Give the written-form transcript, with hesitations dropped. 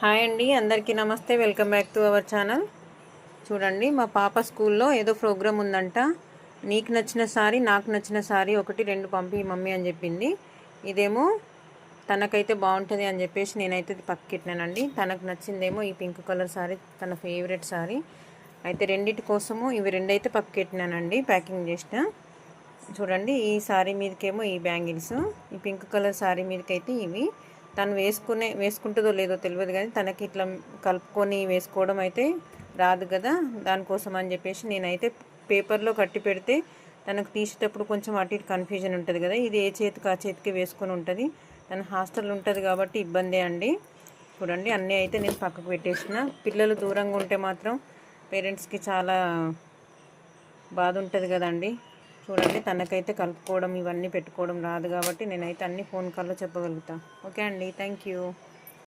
Hi అండి, అందరికీ నమస్తే. Welcome back to our channel. చూడండి, మా పాప స్కూల్లో ఏదో ప్రోగ్రామ్ ఉందంట. నీకు నచ్చిన సారీ, నాకు నచ్చిన సారీ ఒకటి రెండు పంపి మమ్మీ అని చెప్పింది. ఇదేమో తనకైతే బాగుంటుంది అని చెప్పేసి నేనైతే పక్కకెట్టినానండి. తనకు నచ్చిందేమో ఈ పింక్ కలర్ సారీ, తన ఫేవరెట్ సారీ. అయితే రెండింటి కోసము ఇవి రెండైతే పక్కకెట్టినానండి, ప్యాకింగ్ చేసిన. చూడండి, ఈ సారీ మీదకేమో ఈ బ్యాంగిల్స్, ఈ పింక్ కలర్ సారీ మీదకైతే ఇవి. తను వేసుకుంటుందో లేదో తెలియదు, కానీ తనకి ఇట్లా కలుపుకొని వేసుకోవడం అయితే రాదు కదా. దానికోసం అని చెప్పేసి నేనైతే పేపర్లో కట్టి పెడితే తనకు తీసేటప్పుడు కొంచెం అటు ఇటు కన్ఫ్యూజన్ ఉంటుంది కదా. ఇది ఏ చేతికి ఆ చేతికి వేసుకొని ఉంటుంది. తను హాస్టల్ ఉంటుంది కాబట్టి ఇబ్బందే అండి. చూడండి, అన్నీ అయితే నేను పక్కకు పెట్టేసిన. పిల్లలు దూరంగా ఉంటే మాత్రం పేరెంట్స్కి చాలా బాధ ఉంటుంది కదండి. చూడండి, తనకైతే కలుపుకోవడం ఇవన్నీ పెట్టుకోవడం రాదు కాబట్టి నేనైతే అన్ని ఫోన్ కాల్లో చెప్పగలుగుతాను. ఓకే అండి, థ్యాంక్ యూ.